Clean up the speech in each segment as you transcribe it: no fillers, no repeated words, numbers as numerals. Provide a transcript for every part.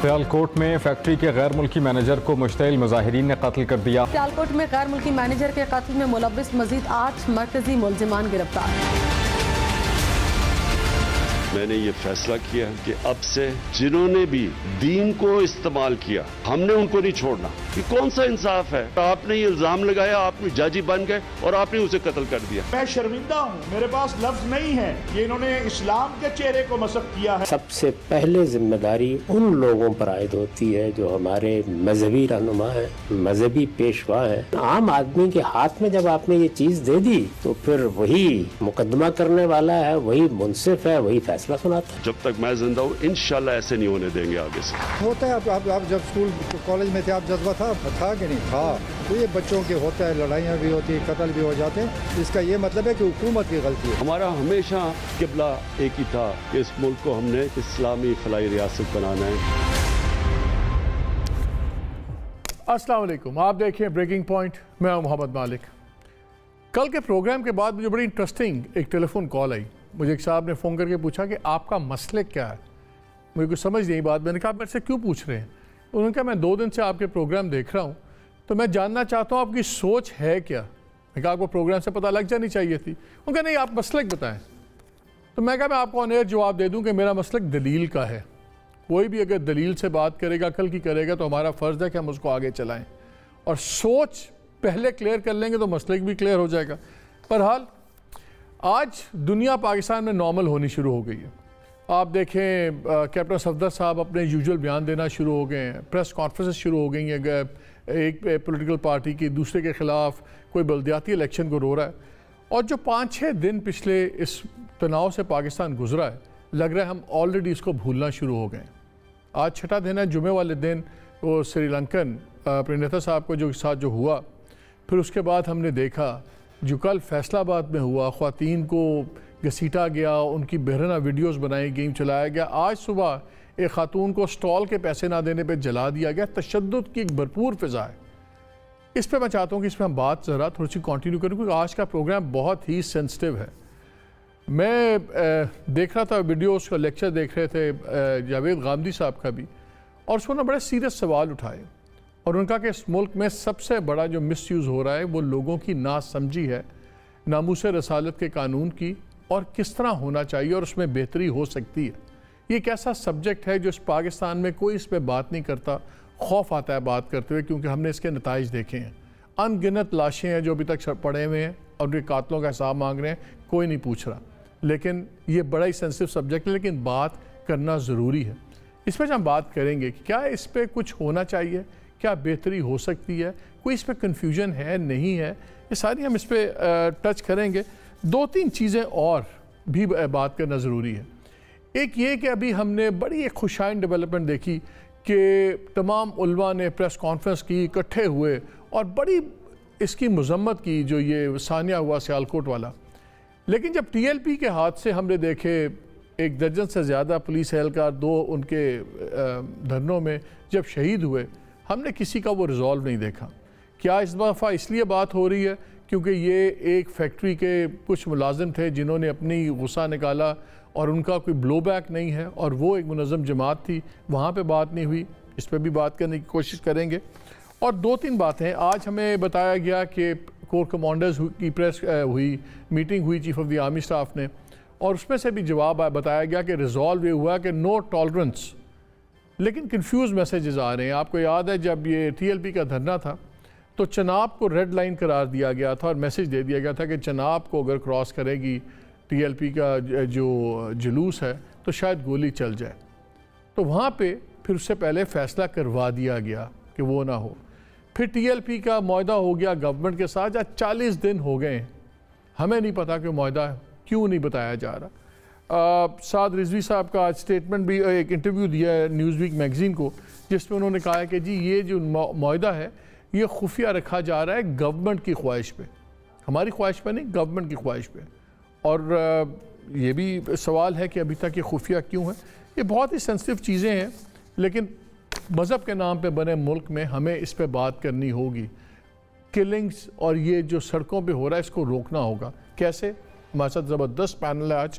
سیالکوٹ میں فیکٹری کے غیر ملکی مینیجر کو مشتعل مظاہرین نے قتل کر دیا۔ سیالکوٹ میں غیر ملکی مینیجر کے قتل میں ملوث مزید 8 مرکزی ملزمان گرفتار۔ میں نے یہ فیصلہ کیا کہ اب سے جنہوں نے بھی دین کو استعمال کیا ہم نے ان کو نہیں چھوڑنا۔ یہ کون سا انصاف ہے؟ آپ نے یہ الزام لگایا، آپ نے جاجی بن گئے اور آپ نے اسے قتل کر دیا۔ میں شرمندہ ہوں، میرے پاس لفظ نہیں ہے۔ یہ انہوں نے اسلام کے چہرے کو مسخ کیا ہے۔ سب سے پہلے ذمہ داری ان لوگوں پر عائد ہوتی ہے جو ہمارے مذہبی رہنما ہیں، مذہبی پیشوا ہیں۔ عام آدمی کے ہاتھ میں جب آپ نے یہ چیز دے دی تو پھر وہی مقدمہ کرنے والا ہے، وہی منصف ہے، وہی فیصلہ سناتا ہے۔ جب تک میں زندہ ہوں انشاءاللہ ایسے نہیں ہونے دیں گے آگے سے۔ ہوتا ہے آپ جب اسکول کالج میں تھے، آپ جذبہ تھا کہ نہیں تھا؟ تو یہ بچوں کے ہوتا ہے، لڑائیاں بھی ہوتی ہیں، قتل بھی ہو جاتے ہیں۔ اس کا یہ مطلب ہے کہ حکومت کی غلطی ہے۔ ہمارا ہمیشہ قبلہ ایک ہی تھا کہ اس ملک کو ہم نے اسلامی فلاحی ریاست بنانا ہے۔ السلام علیکم، آپ دیکھیں بریکنگ پوائنٹ، میں ہوں محمد مالک۔ کل کے پروگرام کے بعد مجھے بڑی انٹرسٹنگ ایک ٹیلی فون کال آئی۔ مجھے ایک صاحب نے فون کر کے پوچھا کہ آپ کا مسلک کیا ہے؟ مجھے کچھ سمجھ نہیں بات۔ میں نے کہا آپ میرے سے کیوں پوچھ رہے ہیں؟ انہوں نے کہا میں 2 دن سے آپ کے پروگرام دیکھ رہا ہوں تو میں جاننا چاہتا ہوں آپ کی سوچ ہے کیا؟ میں کہا آپ کو پروگرام سے پتہ لگ جانی چاہیے تھی۔ انہوں نے کہا نہیں آپ مسلک بتائیں۔ تو میں کہا میں آپ کو آن ایئر جواب دے دوں کہ میرا مسلک دلیل کا ہے۔ کوئی بھی اگر دلیل سے بات کرے گا، کل کی کرے گا، تو ہمارا فرض ہے کہ ہم اس کو آگے چلائیں اور سوچ پہلے کلیئر کر لیں گے تو مسلک بھی کلیئر ہو جائے گا۔ بہرحال آج دنیا پاکستان میں نارمل ہونی شروع ہو گئی ہے۔ آپ دیکھیں کیپٹن صفدر صاحب اپنے یوزول بیان دینا شروع ہو گئے ہیں، پریس کانفرنس شروع ہو گئی ہیں، ایک پولیٹیکل پارٹی کی دوسرے کے خلاف، کوئی بلدیاتی الیکشن کو رو رہا ہے۔ اور جو 5-6 دن پچھلے اس تناؤ سے پاکستان گزرا ہے، لگ رہا ہے ہم آلریڈی اس کو بھولنا شروع ہو گئے ہیں۔ آج چھٹا دن ہے، جمعے والے دن وہ سری لنکن پرینیتا صاحب کو جو ساتھ جو ہوا، پھر اس کے بعد ہم نے دیکھا جو کل فیصل آباد میں ہوا، خواتین کو گھسیٹا گیا، ان کی بہرنہ ویڈیوز بنائی گئیں، چلایا گیا۔ آج صبح ایک خاتون کو سٹال کے پیسے نہ دینے پہ جلا دیا گیا۔ تشدد کی ایک بھرپور فضا ہے۔ اس پہ میں چاہتا ہوں کہ اس پہ ہم بات ذرا تھوڑی سی کنٹینیو کریں کیونکہ آج کا پروگرام بہت ہی سینسٹیو ہے۔ میں دیکھ رہا تھا ویڈیوز کا، لیکچر دیکھ رہے تھے جاوید غامدی صاحب کا بھی، اور اس نے بڑے سیریس سوال اٹھائے اور ان کا کہ اس ملک میں سب سے بڑا جو مس یوز ہو رہا ہے وہ لوگوں کی ناسمجھی ہے ناموس رسالت کے قانون کی، اور کس طرح ہونا چاہیے اور اس میں بہتری ہو سکتی ہے۔ یہ ایک ایسا سبجیکٹ ہے جو اس پاکستان میں کوئی اس پہ بات نہیں کرتا، خوف آتا ہے بات کرتے ہوئے کیونکہ ہم نے اس کے نتائج دیکھے ہیں۔ ان گنت لاشیں ہیں جو ابھی تک پڑے ہوئے ہیں اور ان کے قاتلوں کا حساب مانگ رہے ہیں، کوئی نہیں پوچھ رہا۔ لیکن یہ بڑا ہی سینسٹیو سبجیکٹ ہے، لیکن بات کرنا ضروری ہے۔ اس پہ ہم بات کریں گے کہ کیا اس پہ کچھ ہونا چاہیے، کیا بہتری ہو سکتی ہے، کوئی اس پہ کنفیوژن ہے نہیں ہے، یہ ساری ہم اس پہ ٹچ کریں گے۔ 2-3 چیزیں اور بھی بات کرنا ضروری ہے۔ ایک یہ کہ ابھی ہم نے بڑی ایک خوشائن ڈیولپمنٹ دیکھی کہ تمام علماء نے پریس کانفرنس کی، اکٹھے ہوئے اور بڑی اس کی مذمت کی جو یہ ثانیہ ہوا سیالکوٹ والا۔ لیکن جب ٹی ایل پی کے ہاتھ سے ہم نے دیکھے 1 درجن سے زیادہ پولیس اہلکار 2 ان کے دھرنوں میں جب شہید ہوئے، ہم نے کسی کا وہ ریزالو نہیں دیکھا۔ کیا اس دفعہ اس لیے بات ہو رہی ہے کیونکہ یہ ایک فیکٹری کے کچھ ملازم تھے جنہوں نے اپنی غصہ نکالا اور ان کا کوئی بلو بیک نہیں ہے، اور وہ ایک منظم جماعت تھی، وہاں پہ بات نہیں ہوئی؟ اس پہ بھی بات کرنے کی کوشش کریں گے۔ اور 2-3 باتیں آج ہمیں بتایا گیا کہ کور کمانڈرز کی پریس ہوئی، میٹنگ ہوئی chief of the army staff نے، اور اس میں سے بھی جواب بتایا گیا کہ ریزالو یہ ہوا کہ نو ٹالرنس۔ لیکن کنفیوز میسیجز آ رہے ہیں۔ آپ کو یاد ہے جب یہ ٹی ایل پی کا دھرنا تھا تو چناب کو ریڈ لائن قرار دیا گیا تھا اور میسیج دے دیا گیا تھا کہ چناب کو اگر کراس کرے گی ٹی ایل پی کا جو جلوس ہے تو شاید گولی چل جائے۔ تو وہاں پہ پھر اس سے پہلے فیصلہ کروا دیا گیا کہ وہ نہ ہو۔ پھر ٹی ایل پی کا معاہدہ ہو گیا گورنمنٹ کے ساتھ، جہاں 40 دن ہو گئے ہیں، ہمیں نہیں پتا کہ معاہدہ کیوں نہیں بتایا جا رہا۔ سعد رضوی صاحب کا آج سٹیٹمنٹ بھی، ایک انٹرویو دیا ہے نیوز ویک میگزین کو، جس میں انہوں نے کہا ہے کہ جی یہ جو معاہدہ ہے یہ خفیہ رکھا جا رہا ہے گورنمنٹ کی خواہش پہ، ہماری خواہش پہ نہیں، گورنمنٹ کی خواہش پہ۔ اور یہ بھی سوال ہے کہ ابھی تک یہ خفیہ کیوں ہے۔ یہ بہت ہی سینسٹیو چیزیں ہیں، لیکن مذہب کے نام پہ بنے ملک میں ہمیں اس پہ بات کرنی ہوگی۔ کلنگز اور یہ جو سڑکوں پہ ہو رہا ہے اس کو روکنا ہوگا۔ کیسے؟ ہمارے ساتھ زبردست پینل ہے آج۔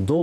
2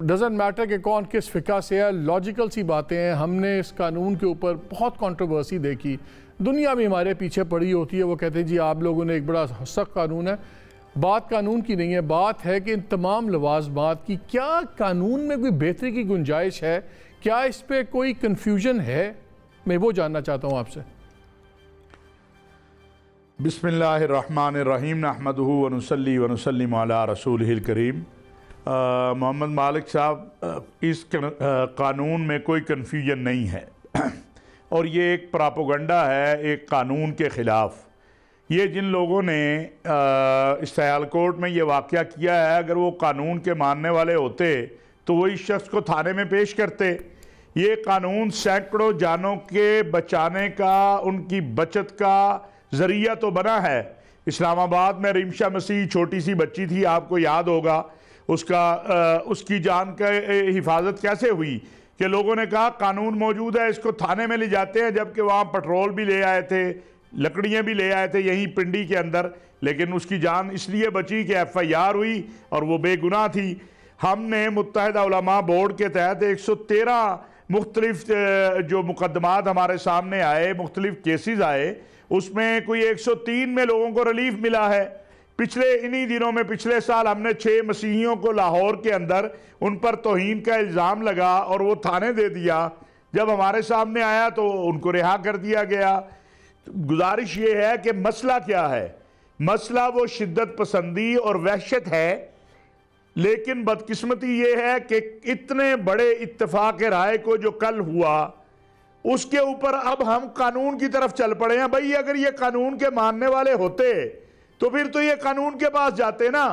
ڈزنٹ میٹر کہ کون کس فقہ سے ہے، لاجیکل سی باتیں ہیں. ہم نے اس قانون کے اوپر بہت کنٹروورسی دیکھی، دنیا بھی ہمارے پیچھے پڑی ہوتی ہے. وہ کہتے ہیں جی آپ لوگوں نے ایک بڑا سخت قانون ہے. بات قانون کی نہیں ہے، بات ہے کہ ان تمام لوازمات کی کیا قانون میں کوئی بہتری کی گنجائش ہے؟ کیا اس پہ کوئی کنفیوژن ہے؟ میں وہ جاننا چاہتا ہوں آپ سے. بسم اللہ الرحمن الرحیم نحمدہ ونصلی ونسلم علی رسولہ الکریم. محمد مالک صاحب، اس قانون میں کوئی کنفیوژن نہیں ہے اور یہ ایک پراپوگنڈا ہے ایک قانون کے خلاف. یہ جن لوگوں نے سیالکوٹ میں یہ واقعہ کیا ہے، اگر وہ قانون کے ماننے والے ہوتے تو وہ اس شخص کو تھانے میں پیش کرتے. یہ قانون سینکڑوں جانوں کے بچانے کا، ان کی بچت کا ذریعہ تو بنا ہے. اسلام آباد میں ریمشا مسیح چھوٹی سی بچی تھی، آپ کو یاد ہوگا. اس کی جان کا حفاظت کیسے ہوئی کہ لوگوں نے کہا قانون موجود ہے، اس کو تھانے میں لے جاتے ہیں، جبکہ وہاں پٹرول بھی لے آئے تھے، لکڑیاں بھی لے آئے تھے یہیں پنڈی کے اندر، لیکن اس کی جان اس لیے بچی کہ FIR ہوئی اور وہ بے گناہ تھی. ہم نے متحدہ علماء بورڈ کے تحت 113 مختلف جو مقدمات ہمارے سامنے آئے، مختلف کیسز آئے، اس میں کوئی 103 میں لوگوں کو ریلیف ملا ہے. انہی دنوں میں پچھلے سال ہم نے 6 مسیحیوں کو لاہور کے اندر ان پر توہین کا الزام لگا اور وہ تھانے دے دیا. جب ہمارے سامنے آیا تو ان کو رہا کر دیا گیا. گزارش یہ ہے کہ مسئلہ کیا ہے؟ مسئلہ وہ شدت پسندی اور وحشت ہے، لیکن بدقسمتی یہ ہے کہ اتنے بڑے اتفاق رائے کو جو کل ہوا اس کے اوپر اب ہم قانون کی طرف چل پڑے ہیں. بھئی اگر یہ قانون کے ماننے والے ہوتے تو پھر تو یہ قانون کے پاس جاتے نا.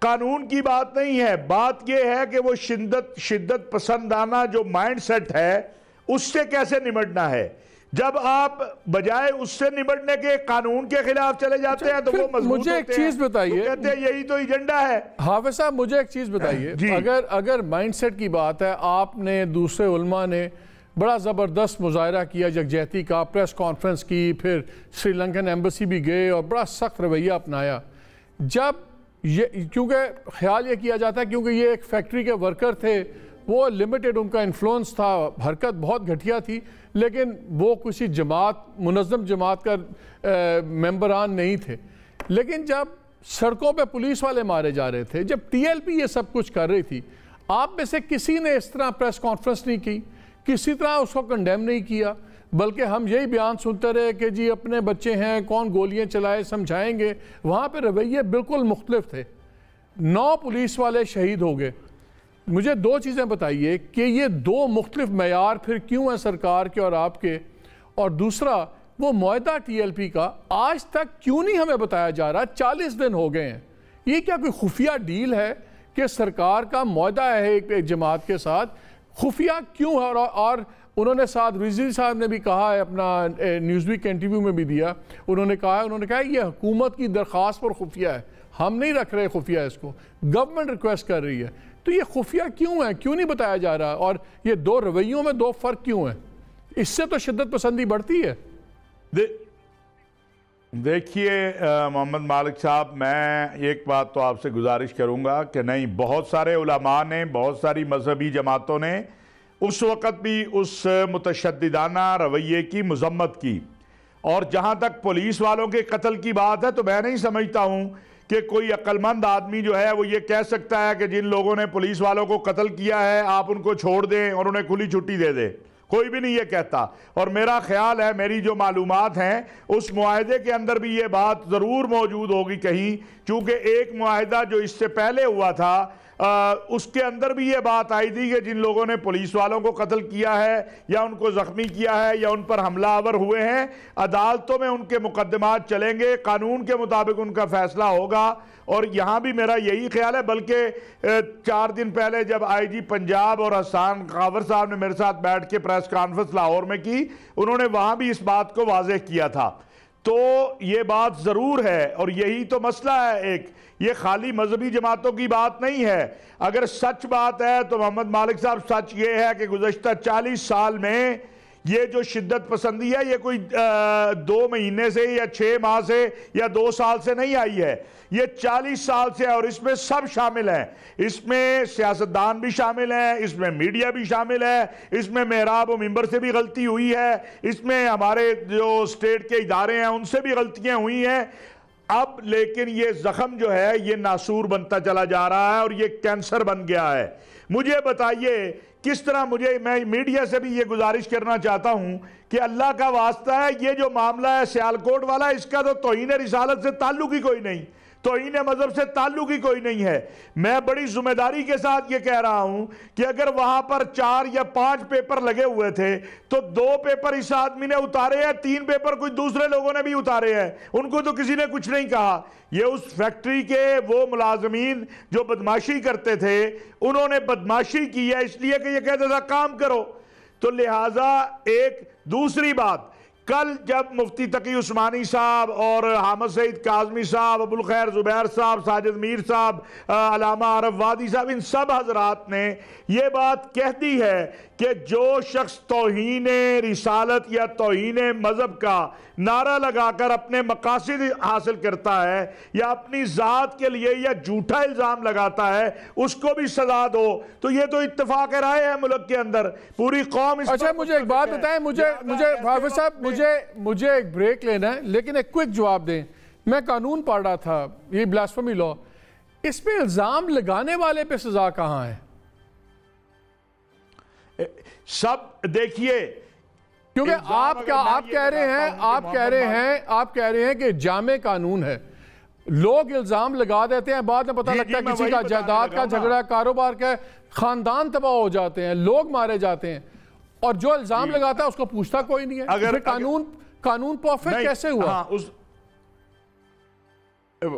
قانون کی بات نہیں ہے، بات یہ ہے کہ وہ شدت پسندانہ جو مائنڈ سیٹ ہے اس سے کیسے نمٹنا ہے. جب آپ بجائے اس سے نمٹنے کے قانون کے خلاف چلے جاتے ہیں تو وہ مضبوط مجھے ایک چیز بتائیے، کہتے ہیں یہی تو ایجنڈا ہے. حافظ صاحب مجھے ایک چیز بتائیے، اگر مائنڈ سیٹ کی بات ہے، آپ نے دوسرے علماء نے بڑا زبردست مظاہرہ کیا یکجہتی کا، پریس کانفرنس کی، پھر سری لنکن ایمبیسی بھی گئے اور بڑا سخت رویہ اپنایا. جب کیونکہ خیال یہ کیا جاتا ہے کیونکہ یہ ایک فیکٹری کے ورکر تھے، وہ لمیٹڈ ان کا انفلوئنس تھا، حرکت بہت گھٹیا تھی، لیکن وہ کسی منظم جماعت کا ممبران نہیں تھے. لیکن جب سڑکوں پہ پولیس والے مارے جا رہے تھے، جب TLP یہ سب کچھ کر رہی تھی، آپ میں سے کسی نے اس طرح پریس کانفرنس نہیں کی، کسی طرح اس کو کنڈیم نہیں کیا، بلکہ ہم یہی بیان سنتے رہے کہ جی اپنے بچے ہیں، کون گولیاں چلائے سمجھائیں گے. وہاں پہ رویے بالکل مختلف تھے. 9 پولیس والے شہید ہو گئے. مجھے 2 چیزیں بتائیے کہ یہ 2 مختلف معیار پھر کیوں ہیں سرکار کے اور آپ کے، اور دوسرا وہ معاہدہ TLP کا آج تک کیوں نہیں ہمیں بتایا جا رہا؟ 40 دن ہو گئے ہیں. یہ کیا کوئی خفیہ ڈیل ہے کہ سرکار کا معاہدہ ہے ایک جماعت کے ساتھ؟ خفیہ کیوں ہے؟ اور انہوں نے ساتھ رضوی صاحب نے بھی کہا ہے، اپنا نیوز ویک کے انٹرویو میں بھی دیا، انہوں نے کہا یہ حکومت کی درخواست پر خفیہ ہے، ہم نہیں رکھ رہے خفیہ، اس کو گورنمنٹ ریکویسٹ کر رہی ہے. تو یہ خفیہ کیوں ہے؟ کیوں نہیں بتایا جا رہا؟ اور یہ 2 رویوں میں 2 فرق کیوں ہیں؟ اس سے تو شدت پسندی بڑھتی ہے. دیکھیے محمد مالک صاحب، میں ایک بات تو آپ سے گزارش کروں گا کہ نہیں، بہت سارے علماء نے، بہت ساری مذہبی جماعتوں نے اس وقت بھی اس متشددانہ رویے کی مذمت کی. اور جہاں تک پولیس والوں کے قتل کی بات ہے تو میں نہیں سمجھتا ہوں کہ کوئی عقل مند آدمی جو ہے وہ یہ کہہ سکتا ہے کہ جن لوگوں نے پولیس والوں کو قتل کیا ہے آپ ان کو چھوڑ دیں اور انہیں کھلی چھٹی دے دیں. کوئی بھی نہیں یہ کہتا. اور میرا خیال ہے، میری جو معلومات ہیں، اس معاہدے کے اندر بھی یہ بات ضرور موجود ہوگی کہیں، چونکہ ایک معاہدہ جو اس سے پہلے ہوا تھا اس کے اندر بھی یہ بات آئی تھی کہ جن لوگوں نے پولیس والوں کو قتل کیا ہے یا ان کو زخمی کیا ہے یا ان پر حملہ آور ہوئے ہیں، عدالتوں میں ان کے مقدمات چلیں گے، قانون کے مطابق ان کا فیصلہ ہوگا. اور یہاں بھی میرا یہی خیال ہے. بلکہ 4 دن پہلے جب IG پنجاب اور حسان خاور صاحب نے میرے ساتھ بیٹھ کے پریس کانفرنس لاہور میں کی، انہوں نے وہاں بھی اس بات کو واضح کیا تھا. تو یہ بات ضرور ہے اور یہی تو مسئلہ ہے. ایک یہ خالی مذہبی جماعتوں کی بات نہیں ہے. اگر سچ بات ہے تو محمد مالک صاحب، سچ یہ ہے کہ گزشتہ 40 سال میں یہ جو شدت پسندی ہے یہ کوئی 2 مہینے سے یا 6 ماہ سے یا 2 سال سے نہیں آئی ہے، یہ 40 سال سے ہے، اور اس میں سب شامل ہیں، اس میں سیاستدان بھی شامل ہیں، اس میں میڈیا بھی شامل ہے، اس میں محراب و منبر سے بھی غلطی ہوئی ہے، اس میں ہمارے جو اسٹیٹ کے ادارے ہیں ان سے بھی غلطیاں ہوئی ہیں۔ اب لیکن یہ زخم جو ہے یہ ناسور بنتا چلا جا رہا ہے اور یہ کینسر بن گیا ہے۔ مجھے بتائیے کس طرح، میں میڈیا سے بھی یہ گزارش کرنا چاہتا ہوں کہ اللہ کا واسطہ ہے، یہ جو معاملہ ہے سیالکوٹ والا، اس کا تو توہین رسالت سے تعلق ہی کوئی نہیں، توہین مذہب سے تعلق ہی کوئی نہیں ہے۔ میں بڑی ذمہ داری کے ساتھ یہ کہہ رہا ہوں کہ اگر وہاں پر 4 یا 5 پیپر لگے ہوئے تھے تو 2 پیپر اس آدمی نے اتارے ہیں، 3 پیپر کوئی دوسرے لوگوں نے بھی اتارے ہیں، ان کو تو کسی نے کچھ نہیں کہا۔ یہ اس فیکٹری کے وہ ملازمین جو بدماشی کرتے تھے، انہوں نے بدماشی کی ہے اس لیے کہ یہ کہتے تھا کام کرو۔ تو لہٰذا ایک دوسری بات، کل جب مفتی تقی عثمانی صاحب اور حامد سعید کاظمی صاحب، ابو الخیر زبیر صاحب، ساجد میر صاحب، علامہ عارف وادی صاحب، ان سب حضرات نے یہ بات کہہ دی ہے کہ جو شخص توہین رسالت یا توہین مذہب کا نعرہ لگا کر اپنے مقاصد حاصل کرتا ہے یا اپنی ذات کے لیے یا جھوٹا الزام لگاتا ہے، اس کو بھی سزا دو۔ تو یہ تو اتفاق رائے ہے ملک کے اندر، پوری قوم اس۔ اچھا مجھے ایک بات بتائیں، مجھے حافظ صاحب مجھے ایک بریک لینا ہے، لیکن ایک کوئک جواب دیں۔ میں قانون پڑھ رہا تھا، یہ بلاسفیمی لا، اس پہ الزام لگانے والے پہ سزا کہاں ہے؟ سب دیکھیے، کیونکہ آپ کہہ رہے ہیں کہ جامع قانون ہے، لوگ الزام لگا دیتے ہیں، بعد میں پتہ لگتا ہے کسی کا جائیداد کا جھگڑا، کاروبار کا، خاندان تباہ ہو جاتے ہیں، لوگ مارے جاتے ہیں، اور جو الزام لگاتا ہے اس کو پوچھتا کوئی نہیں ہے۔ اگر قانون پرفیکٹ کیسے ہوا؟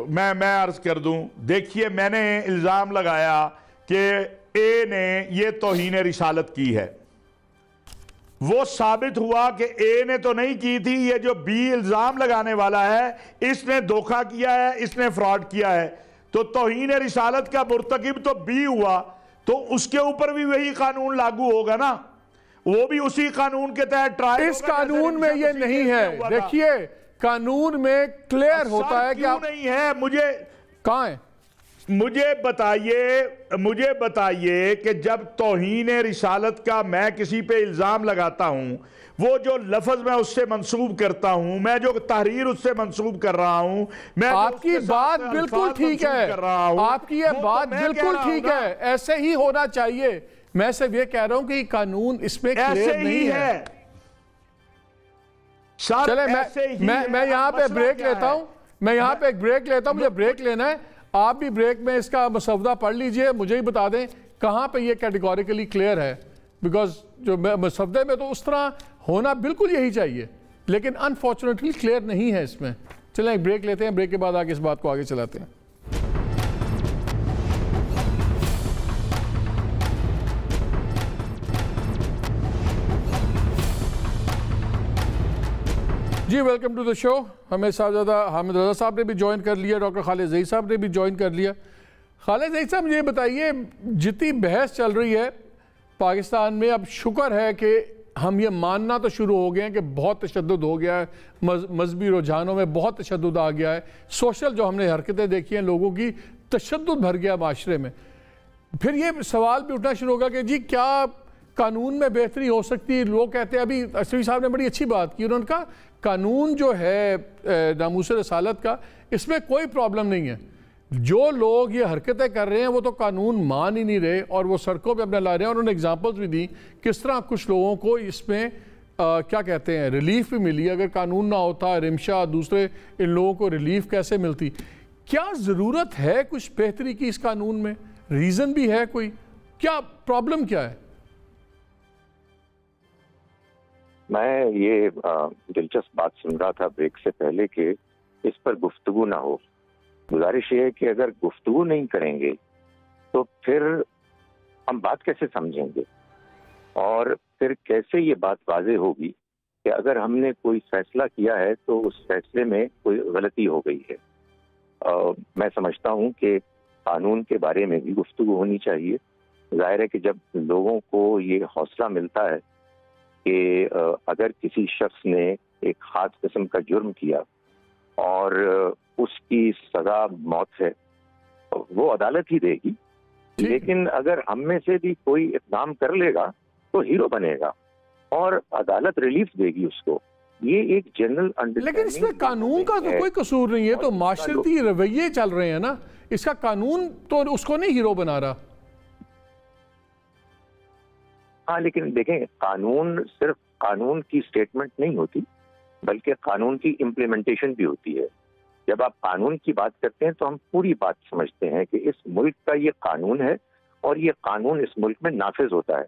میں عرض کر دوں، دیکھیے میں نے الزام لگایا کہ اے نے یہ توہین رسالت کی ہے، وہ ثابت ہوا کہ اے نے تو نہیں کی تھی، یہ جو بی الزام لگانے والا ہے اس نے دھوکہ کیا ہے، اس نے فراڈ کیا ہے، تو توہین رسالت کا مرتکب تو بی ہوا، تو اس کے اوپر بھی وہی قانون لاگو ہوگا نا، وہ بھی اسی قانون کے تحت ٹرائل۔ اس قانون میں یہ نہیں ہے، دیکھیے قانون میں کلیئر ہوتا ہے کہ کیوں نہیں ہے؟ مجھے کہاں ہے؟ مجھے بتائیے کہ جب توہین رسالت کا میں کسی پہ الزام لگاتا ہوں، وہ جو لفظ میں اس سے منسوب کرتا ہوں، میں جو تحریر اس سے منسوب کر رہا ہوں، آپ کی بات بالکل ٹھیک ہے، آپ کی یہ بات بالکل ٹھیک ہے، ایسے ہی ہونا چاہیے۔ میں صرف یہ کہہ رہا ہوں کہ یہ قانون اس میں کلیئر نہیں ہے۔ چلیں میں یہاں پہ بریک لیتا ہوں، مجھے بریک لینا ہے، آپ بھی بریک میں اس کا مسودہ پڑھ لیجئے، مجھے ہی بتا دیں کہاں پہ یہ کیٹیگوریکلی کلیئر ہے، بیکاز جو مسودے میں تو اس طرح ہونا بالکل یہی چاہیے، لیکن انفارچونیٹلی کلیئر نہیں ہے اس میں۔ چلیں ایک بریک لیتے ہیں، بریک کے بعد آگے اس بات کو آگے چلاتے ہیں۔ جی ویلکم ٹو دا شو۔ ہمیں صاحبزادہ حامد رضا صاحب نے بھی جوائن کر لیا، ڈاکٹر خالد ظہیر صاحب نے بھی جوائن کر لیا۔ خالد ظہیر صاحب مجھے بتائیے، جتنی بحث چل رہی ہے پاکستان میں، اب شکر ہے کہ ہم یہ ماننا تو شروع ہو گئے ہیں کہ بہت تشدد ہو گیا ہے، مذہبی رجحانوں میں بہت تشدد آ گیا ہے، سوشل جو ہم نے حرکتیں دیکھی ہیں لوگوں کی، تشدد بھر گیا معاشرے میں۔ پھر یہ سوال بھی اٹھنا شروع ہوگا کہ جی کیا قانون میں بہتری ہو سکتی ہے؟ لوگ کہتے ہیں، ابھی اشرفی صاحب نے بڑی اچھی بات کی، انہوں نے کہا قانون جو ہے ناموس رسالت کا، اس میں کوئی پرابلم نہیں ہے، جو لوگ یہ حرکتیں کر رہے ہیں وہ تو قانون مان ہی نہیں رہے اور وہ سڑکوں پہ اپنا لا رہے ہیں۔ انہوں نے اگزامپلز بھی دی کس طرح کچھ لوگوں کو اس میں کیا کہتے ہیں ریلیف بھی ملی، اگر قانون نہ ہوتا، رمشا دوسرے ان لوگوں کو ریلیف کیسے ملتی؟ کیا ضرورت ہے کچھ بہتری کی اس قانون میں؟ ریزن بھی ہے کوئی؟ کیا پرابلم کیا ہے؟ میں یہ دلچسپ بات سن رہا تھا بریک سے پہلے کہ اس پر گفتگو نہ ہو۔ گزارش یہ ہے کہ اگر گفتگو نہیں کریں گے تو پھر ہم بات کیسے سمجھیں گے، اور پھر کیسے یہ بات واضح ہوگی کہ اگر ہم نے کوئی فیصلہ کیا ہے تو اس فیصلے میں کوئی غلطی ہو گئی ہے۔ میں سمجھتا ہوں کہ قانون کے بارے میں بھی گفتگو ہونی چاہیے۔ ظاہر ہے کہ جب لوگوں کو یہ حوصلہ ملتا ہے کہ اگر کسی شخص نے ایک خاص قسم کا جرم کیا اور اس کی سزا موت ہے، وہ عدالت ہی دے گی، لیکن اگر ہم میں سے بھی کوئی اقدام کر لے گا تو ہیرو بنے گا اور عدالت ریلیف دے گی اس کو. یہ ایک جنرل انڈرسٹینڈنگ. لیکن اس میں قانون کا تو کوئی قصور نہیں ہے، تو معاشرتی رویے چل رہے ہیں نا، اس کا قانون تو اس کو نہیں ہیرو بنا رہا. ہاں لیکن دیکھیں، قانون صرف قانون کی سٹیٹمنٹ نہیں ہوتی بلکہ قانون کی امپلیمنٹیشن بھی ہوتی ہے. جب آپ قانون کی بات کرتے ہیں تو ہم پوری بات سمجھتے ہیں کہ اس ملک کا یہ قانون ہے اور یہ قانون اس ملک میں نافذ ہوتا ہے.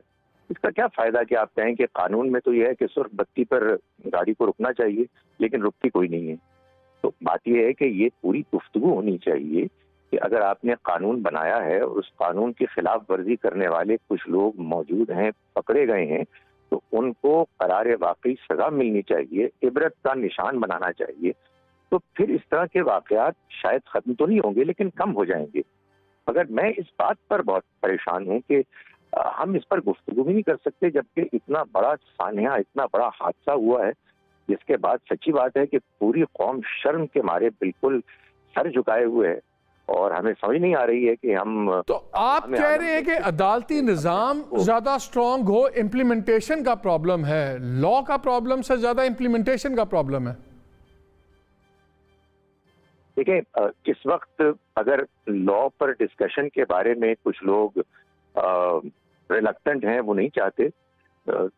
اس کا کیا فائدہ کہ آپ کہیں کہ قانون میں تو یہ ہے کہ صرف بتی پر گاڑی کو رکنا چاہیے لیکن رکتی کوئی نہیں ہے. تو بات یہ ہے کہ یہ پوری گفتگو ہونی چاہیے کہ اگر آپ نے قانون بنایا ہے اور اس قانون کی خلاف ورزی کرنے والے کچھ لوگ موجود ہیں، پکڑے گئے ہیں، تو ان کو قرار واقعی سزا ملنی چاہیے، عبرت کا نشان بنانا چاہیے. تو پھر اس طرح کے واقعات شاید ختم تو نہیں ہوں گے لیکن کم ہو جائیں گے. مگر میں اس بات پر بہت پریشان ہوں کہ ہم اس پر گفتگو بھی نہیں کر سکتے جبکہ اتنا بڑا سانحہ، اتنا بڑا حادثہ ہوا ہے، جس کے بعد سچی بات ہے کہ پوری قوم شرم کے مارے بالکل سر جھکائے ہوئے ہے اور ہمیں سمجھ نہیں آ رہی ہے کہ ہم. تو آپ کہہ رہے ہیں کہ عدالتی نظام زیادہ سٹرونگ ہو، امپلیمنٹیشن کا پرابلم ہے، لا کا پرابلم سے زیادہ امپلیمنٹیشن کا پرابلم ہے. دیکھیں، اس وقت اگر لا پر ڈسکشن کے بارے میں کچھ لوگ ریلکٹنٹ ہیں، وہ نہیں چاہتے،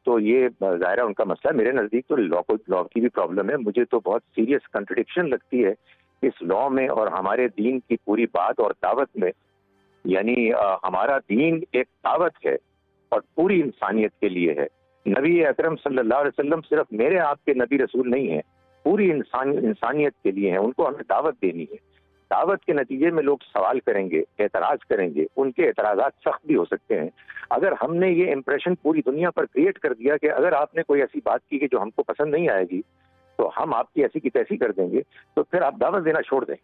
تو یہ ظاہر ہے ان کا مسئلہ. میرے نزدیک تو لا کی بھی پرابلم ہے. مجھے تو بہت سیریس کنٹرڈکشن لگتی ہے اس لا میں اور ہمارے دین کی پوری بات اور دعوت میں. یعنی ہمارا دین ایک دعوت ہے اور پوری انسانیت کے لیے ہے. نبی اکرم صلی اللہ علیہ وسلم صرف میرے آپ کے نبی رسول نہیں ہیں، پوری انسانیت کے لیے ہیں. ان کو ہمیں دعوت دینی ہے. دعوت کے نتیجے میں لوگ سوال کریں گے، اعتراض کریں گے، ان کے اعتراضات سخت بھی ہو سکتے ہیں. اگر ہم نے یہ امپریشن پوری دنیا پر کریٹ کر دیا کہ اگر آپ نے کوئی ایسی بات کی کہ جو ہم کو پسند نہیں آئے گی تو ہم آپ کی ایسی کی تیسی کر دیں گے، تو پھر آپ دعوت دینا چھوڑ دیں،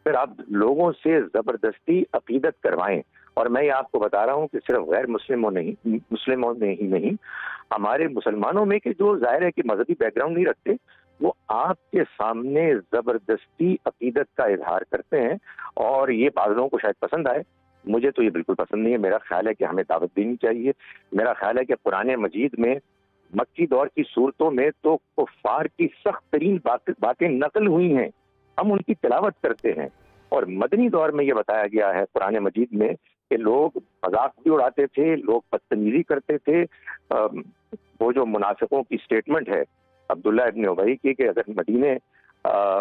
پھر آپ لوگوں سے زبردستی عقیدت کروائیں. اور میں یہ آپ کو بتا رہا ہوں کہ صرف غیر مسلموں میں ہی نہیں، ہمارے مسلمانوں میں کہ جو ظاہر ہے کہ مذہبی بیک گراؤنڈ نہیں رکھتے، وہ آپ کے سامنے زبردستی عقیدت کا اظہار کرتے ہیں. اور یہ بعض لوگوں کو شاید پسند آئے، مجھے تو یہ بالکل پسند نہیں ہے. میرا خیال ہے کہ ہمیں دعوت دینی چاہیے. میرا خیال ہے کہ قرآن مجید میں مکی دور کی صورتوں میں تو کفار کی سخت ترین باتیں نقل ہوئی ہیں، ہم ان کی تلاوت کرتے ہیں. اور مدنی دور میں یہ بتایا گیا ہے قرآن مجید میں کہ لوگ مذاق بھی اڑاتے تھے، لوگ بدتمیزی کرتے تھے. وہ جو منافقوں کی سٹیٹمنٹ ہے عبداللہ ابن ابی کی کہ اگر مدینے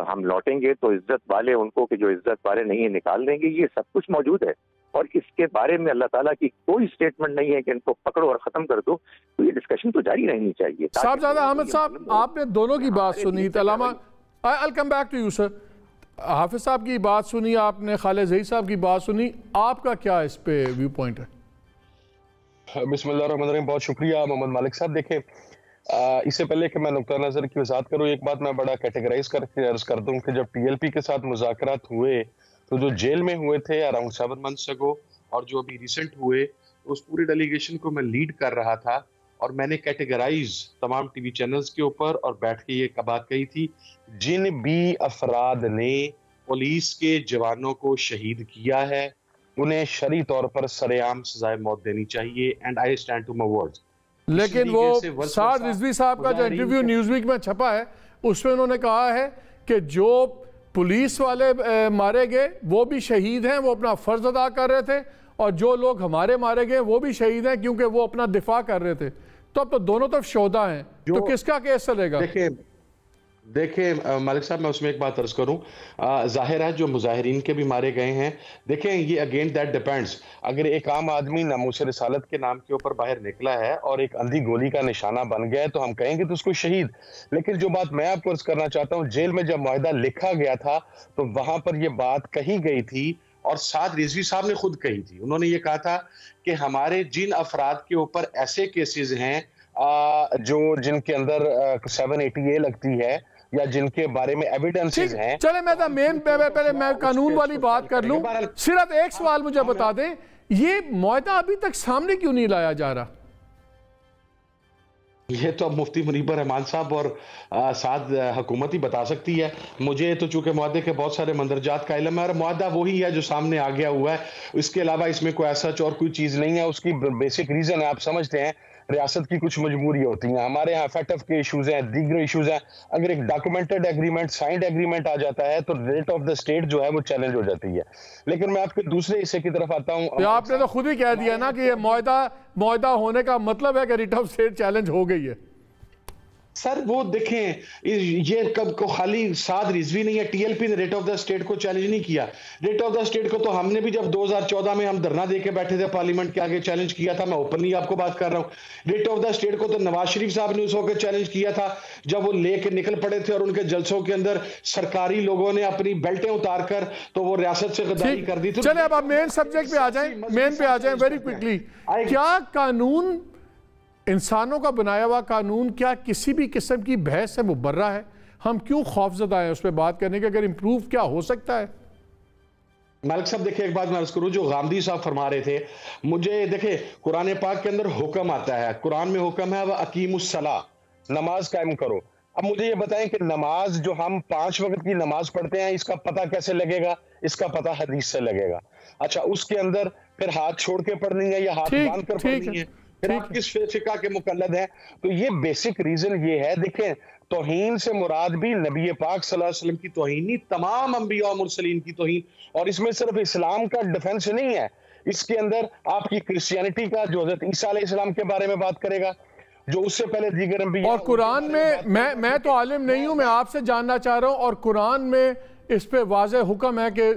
ہم لوٹیں گے تو عزت والے ان کو کہ جو عزت والے نہیں ہیں نکال دیں گے، یہ سب کچھ موجود ہے. اور اس کے بارے میں اللہ تعالیٰ کی کوئی سٹیٹمنٹ نہیں ہے کہ ان کو پکڑو اور ختم کر دو. تو یہ ڈسکشن تو جاری رہنی چاہیے. صاحبزادہ احمد صاحب، آپ نے دونوں کی بات سنی. علامہ I'll come back to you sir. حافظ صاحب کی بات سنی، آپ نے خالد ظہیر صاحب کی بات سنی، آپ کا کیا اس پہ ویو پوائنٹ ہے؟ بسم اللہ الرحمن الرحیم. بہت شکریہ محمد مالک صاحب. دیکھیں، اس سے پہلے کہ میں نقطہ نظر کی وضاحت کروں، ایک بات میں بڑا کیٹیگرائز کر کے عرض کر دوں کہ جب ٹی ایل پی کے ساتھ مذاکرات ہوئے تو جو جیل میں ہوئے تھے اراؤنڈ 7 months ago اور جو ابھی ریسنٹ ہوئے، اس پوری ڈیلیگیشن کو میں لیڈ کر رہا تھا اور میں نے کیٹیگرائز تمام ٹی وی چینلز کے اوپر اور بیٹھ کے یہ بات کہی تھی، جن بھی افراد نے پولیس کے جوانوں کو شہید کیا ہے انہیں شرعی طور پر سر عام سزائے موت دینی چاہیے. And I stand to my words. لیکن وہ سعد رضوی صاحب کا جو انٹرویو نیوز ویک میں چھپا ہے اس میں انہوں نے کہا ہے کہ جو پولیس والے مارے گئے وہ بھی شہید ہیں، وہ اپنا فرض ادا کر رہے تھے، اور جو لوگ ہمارے مارے گئے وہ بھی شہید ہیں کیونکہ وہ اپنا دفاع کر رہے تھے. تو اب تو دونوں طرف شہداء ہیں، تو کس کا کیس چلے گا؟ دیکھیں مالک صاحب، میں اس میں ایک بات عرض کروں. ظاہر ہے جو مظاہرین کے بھی مارے گئے ہیں، دیکھیں یہ اگین دیٹ ڈیپینڈز. اگر ایک عام آدمی ناموس رسالت کے نام کے اوپر باہر نکلا ہے اور ایک اندھی گولی کا نشانہ بن گیا ہے تو ہم کہیں گے تو اس کو شہید. لیکن جو بات میں آپ کو عرض کرنا چاہتا ہوں، جیل میں جب معاہدہ لکھا گیا تھا تو وہاں پر یہ بات کہی گئی تھی اور سعد رضوی صاحب نے خود کہی تھی. انہوں نے یہ کہا تھا کہ ہمارے جن افراد کے اوپر ایسے کیسز ہیں جن کے اندر 780A لگتی ہے یا جن کے بارے میں ایویڈنسز ہیں. چلے پہلے میں قانون والی بات کر لوں. صرف ایک سوال مجھے بتا دیں، یہ معاہدہ ابھی تک سامنے کیوں نہیں لایا جا رہا؟ یہ تو اب مفتی منیب الرحمان صاحب اور ساتھ حکومت ہی بتا سکتی ہے. مجھے تو چونکہ معاہدے کے بہت سارے مندرجات کا علم ہے اور معاہدہ وہی ہے جو سامنے آ گیا ہوا ہے. اس کے علاوہ اس میں کوئی ایسا اور کوئی چیز نہیں ہے. اس کی بیسک ریزن ہے، آپ سمجھتے ہیں ریاست کی کچھ مجبوری ہوتی ہیں. ہمارے یہاں FATF کے ایشوز ہیں، دیگر ایشوز ہیں. اگر ایک ڈاکومنٹڈ ایگریمنٹ، سائنڈ ایگریمنٹ آ جاتا ہے تو ریٹ آف دا اسٹیٹ جو ہے وہ چیلنج ہو جاتی ہے. لیکن میں آپ کے دوسرے حصے کی طرف آتا ہوں. آپ نے تو خود ہی کہہ دیا نا کہ یہ معاہدہ ہونے کا مطلب ہے کہ ریٹ آف اسٹیٹ چیلنج ہو گئی ہے. سر وہ دیکھیں، یہ کب کو خالی سعد رضوی نہیں ہے. TLP نے ریٹ آف دا اسٹیٹ کو چیلنج نہیں کیا. ریٹ آف دا اسٹیٹ کو تو ہم نے بھی جب 2014 میں ہم دھرنا دے کے بیٹھے تھے پارلیمنٹ کے آگے چیلنج کیا تھا. میں اوپنلی آپ کو بات کر رہا ہوں. ریٹ آف دا اسٹیٹ کو تو نواز شریف صاحب نے اس وقت چیلنج کیا تھا جب وہ لے کے نکل پڑے تھے اور ان کے جلسوں کے اندر سرکاری لوگوں نے اپنی بیلٹیں اتار کر تو وہ ریاست سے غداری کر دی تھی. چلیں اب آپ مین سبجیکٹ پہ آ جائیں ویری کوئکلی. کیا قانون، انسانوں کا بنایا ہوا قانون، کیا کسی بھی قسم کی بحث سے مبرہ ہے؟ ہم کیوں خوف زدہ ہیں اس پہ بات کرنے کے؟ اگر امپروو کیا ہو سکتا ہے؟ مالک صاحب دیکھیں، ایک بات میں عرض کروں جو غامدی صاحب فرما رہے تھے. مجھے دیکھیں قرآن پاک کے اندر حکم آتا ہے، قرآن میں حکم ہے وَأَقِیمُوا الصَّلَاةَ، نماز قائم کرو. اب مجھے یہ بتائیں کہ نماز جو ہم 5 وقت کی نماز پڑھتے ہیں اس کا پتہ کیسے لگے گا؟ اس کا پتہ حدیث سے لگے گا. اچھا اس کے اندر پھر ہاتھ چھوڑ کے پڑھنی ہے یا ہاتھ باندھ کر پڑھنی ہے؟ پھر آپ کس فقہ کے مقلد ہیں؟ تو یہ بیسک ریزن یہ ہے. دیکھیں توہین سے مراد بھی نبی پاک صلی اللہ علیہ وسلم کی توہین نہیں، تمام انبیاء و مرسلین کی توہین. اور اس میں صرف اسلام کا ڈیفنس نہیں ہے، اس کے اندر آپ کی کرسچینٹی کا جو حضرت عیسیٰ علیہ السلام کے بارے میں بات کرے گا جو اس سے پہلے دیگر انبیاء. اور قرآن میں تو عالم نہیں ہوں، میں آپ سے جاننا چاہ رہا ہوں، اور قرآن میں اس پہ واضح حکم ہے کہ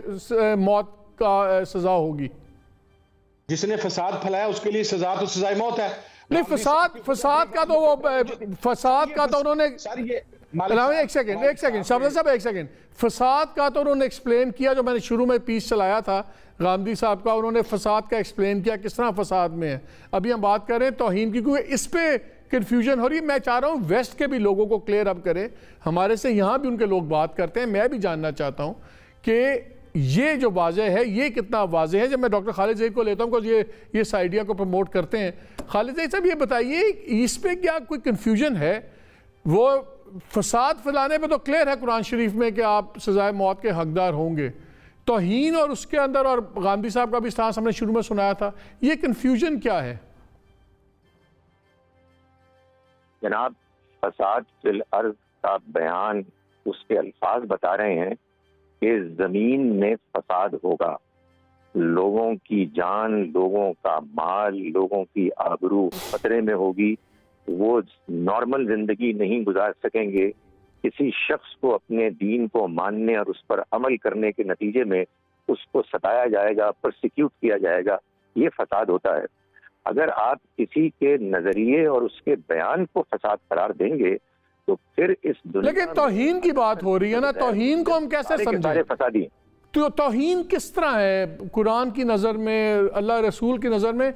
موت کا سزا ہوگی. جس نے فساد پھیلایا اس کے لیے سزا تو سزائے موت ہے. نہیں، فساد کا تو انہوں نے ایک سیکنڈ فساد کا تو انہوں نے ایکسپلین کیا. جو میں نے شروع میں پیس چلایا تھا غامدی صاحب کا، انہوں نے فساد کا ایکسپلین کیا کس طرح فساد میں ہے. ابھی ہم بات کر رہے ہیں توہین کی، کیونکہ اس پہ کنفیوژن ہو رہی ہے. میں چاہ رہا ہوں ویسٹ کے بھی لوگوں کو کلیئر اپ کریں. ہمارے سے یہاں بھی ان کے لوگ بات کرتے ہیں. میں بھی جاننا چاہتا ہوں کہ یہ جو واضح ہے یہ کتنا واضح ہے. جب میں ڈاکٹر خالد زئی کو لیتا ہوں کہ یہ اس آئیڈیا کو پروموٹ کرتے ہیں. خالد زئی صاحب یہ بتائیے اس پہ کیا کوئی کنفیوژن ہے؟ وہ فساد پھیلانے پہ تو کلیئر ہے قرآن شریف میں کہ آپ سزائے موت کے حقدار ہوں گے. توہین اور اس کے اندر، اور غامدی صاحب کا بھی سٹانس ہم نے شروع میں سنایا تھا، یہ کنفیوژن کیا ہے؟ جناب فساد فی الارض کا بیان اس کے الفاظ بتا رہے ہیں کہ زمین میں فساد ہوگا، لوگوں کی جان، لوگوں کا مال، لوگوں کی آبرو خطرے میں ہوگی. وہ نارمل زندگی نہیں گزار سکیں گے. کسی شخص کو اپنے دین کو ماننے اور اس پر عمل کرنے کے نتیجے میں اس کو ستایا جائے گا، پرسیکیوٹ کیا جائے گا. یہ فساد ہوتا ہے. اگر آپ کسی کے نظریے اور اس کے بیان کو فساد قرار دیں گے تو پھر اس دنیا، لیکن توہین کی بات ہو رہی ہے نا، توہین کو ہم کیسے سمجھیں؟ فسادی تو توہین کس طرح ہے قرآن کی نظر میں، اللہ رسول کی نظر میں؟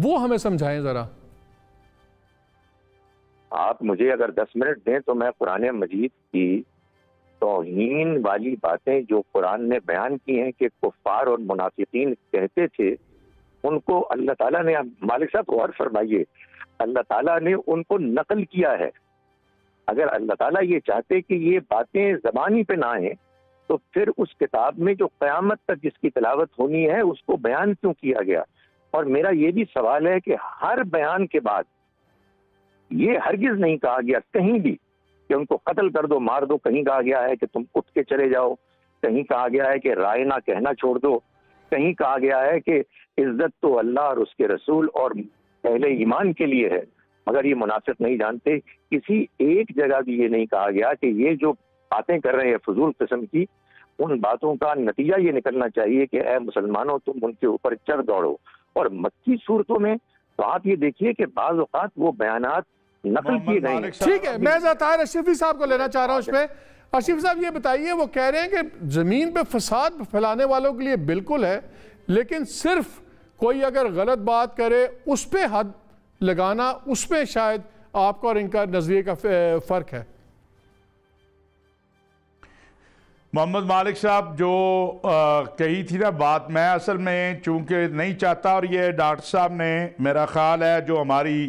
وہ ہمیں سمجھائیں ذرا. آپ مجھے اگر 10 منٹ دیں تو میں قرآن مجید کی توہین والی باتیں جو قرآن نے بیان کی ہیں کہ کفار اور منافقین کہتے تھے، ان کو اللہ تعالیٰ نے، مالک صاحب غور فرمائیے، اللہ تعالیٰ نے ان کو نقل کیا ہے. اگر اللہ تعالیٰ یہ چاہتے کہ یہ باتیں زبانی پہ نہ آئیں تو پھر اس کتاب میں جو قیامت تک جس کی تلاوت ہونی ہے اس کو بیان کیوں کیا گیا؟ اور میرا یہ بھی سوال ہے کہ ہر بیان کے بعد یہ ہرگز نہیں کہا گیا کہیں بھی کہ ان کو قتل کر دو، مار دو. کہیں کہا گیا ہے کہ تم اٹھ کے چلے جاؤ، کہیں کہا گیا ہے کہ رائے نہ کہنا چھوڑ دو، کہیں کہا گیا ہے کہ عزت تو اللہ اور اس کے رسول اور اہل ایمان کے لیے ہے مگر یہ منافق نہیں جانتے. کسی ایک جگہ بھی یہ نہیں کہا گیا کہ یہ جو باتیں کر رہے ہیں فضول قسم کی، ان باتوں کا نتیجہ یہ نکلنا چاہیے کہ اے مسلمانوں تم ان کے اوپر چڑھ دوڑو. اور مکی صورتوں میں تو آپ یہ دیکھیے کہ بعض اوقات وہ بیانات نقل کیے گئے ہیں. ٹھیک ہے، میں طاہر اشرفی صاحب کو لینا چاہ رہا ہوں اس پہ. اشرف صاحب یہ بتائیے، وہ کہہ رہے ہیں کہ زمین پہ فساد پھیلانے والوں کے لیے بالکل ہے، لیکن صرف کوئی اگر غلط بات کرے اس پہ حد لگانا، اس پہ شاید آپ کا اور ان کا نظریے کا فرق ہے. محمد مالک صاحب جو کہی تھی نا بات، میں اصل میں چونکہ نہیں چاہتا، اور یہ ڈاکٹر صاحب نے میرا خیال ہے جو ہماری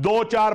2, 4,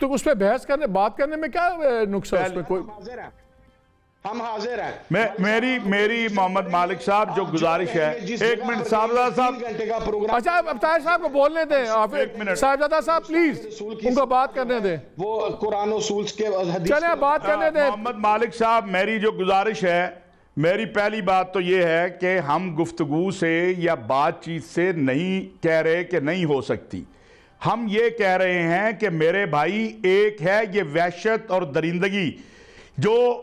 تو اس پہ بحث کرنے بات کرنے میں کیا نقصان اس میں کوئی ہم حاضر ہیں. میری محمد مالک صاحب جو گزارش ہے, ایک منٹ صاحبزادہ صاحب, اچھا اب طاہر صاحب کو بولنے دیں, صاحبزادہ صاحب پلیز ان کو بات کرنے دیں, وہ قرآن و اصول کے حدیث چلیں بات کرنے دیں. محمد مالک صاحب میری جو گزارش ہے, میری پہلی بات تو یہ ہے کہ ہم گفتگو سے یا بات چیت سے نہیں کہہ رہے کہ نہیں ہو سکتی. ہم یہ کہہ رہے ہیں کہ میرے بھائی ایک ہے یہ وحشت اور درندگی جو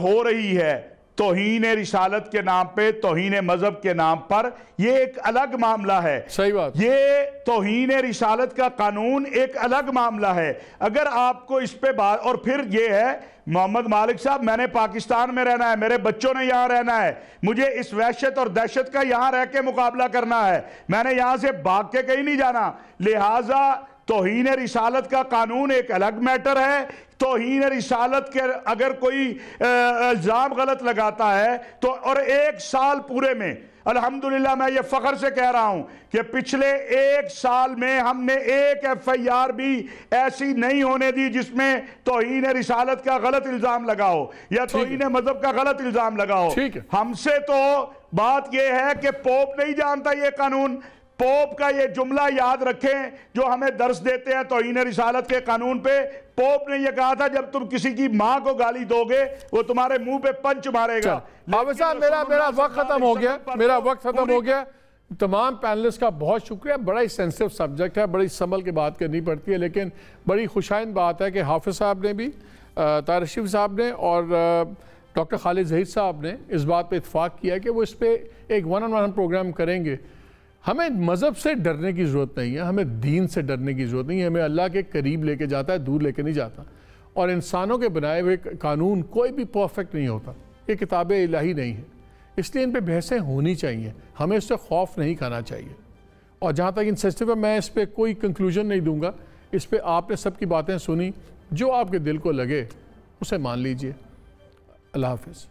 ہو رہی ہے توہین رسالت کے نام پہ, توہین مذہب کے نام پر, یہ ایک الگ معاملہ ہے. صحیح بات. یہ توہین رسالت کا قانون ایک الگ معاملہ ہے. اگر آپ کو اس پہ بات, اور پھر یہ ہے محمد مالک صاحب, میں نے پاکستان میں رہنا ہے, میرے بچوں نے یہاں رہنا ہے, مجھے اس وحشت اور دہشت کا یہاں رہ کے مقابلہ کرنا ہے, میں نے یہاں سے بھاگ کے کہیں نہیں جانا. لہٰذا توہین رسالت کا قانون ایک الگ میٹر ہے. توہین رسالت کے اگر کوئی الزام غلط لگاتا ہے تو, اور ایک سال پورے میں الحمدللہ میں یہ فخر سے کہہ رہا ہوں کہ پچھلے ایک سال میں ہم نے ایک ایف آئی آر بھی ایسی نہیں ہونے دی جس میں توہین رسالت کا غلط الزام لگا ہو یا توہین مذہب کا غلط الزام لگا ہو. ہم سے تو بات یہ ہے کہ پوپ نہیں جانتا یہ قانون. پوپ کا یہ جملہ یاد رکھیں جو ہمیں درس دیتے ہیں توہین رسالت کے قانون پہ. پوپ نے یہ کہا تھا جب تم کسی کی ماں کو گالی دو گے وہ تمہارے منہ پہ پنچ مارے گا. حافظ صاحب میرا وقت ختم ہو گیا. تمام پینلسٹ کا بہت شکریہ. بڑا ہی سینسٹیو سبجیکٹ ہے, بڑی سنبھل کے بات کرنی پڑتی ہے, لیکن بڑی خوشائند بات ہے کہ حافظ صاحب نے بھی, طاہر رشید صاحب نے اور ڈاکٹر خالد ظہیر صاحب نے اس بات پہ اتفاق کیا کہ وہ اس پہ ایک ون آن ون پروگرام کریں گے. ہمیں مذہب سے ڈرنے کی ضرورت نہیں ہے, ہمیں دین سے ڈرنے کی ضرورت نہیں ہے. ہمیں اللہ کے قریب لے کے جاتا ہے, دور لے کے نہیں جاتا. اور انسانوں کے بنائے ہوئے قانون کوئی بھی پرفیکٹ نہیں ہوتا, یہ کتاب الہی نہیں ہے, اس لیے ان پہ بحثیں ہونی چاہیے. ہمیں اس سے خوف نہیں کھانا چاہیے. اور جہاں تک انسیسٹیو ہے, میں اس پہ کوئی کنکلوژن نہیں دوں گا. اس پہ آپ نے سب کی باتیں سنی, جو آپ کے دل کو لگے اسے مان لیجئے. اللہ حافظ.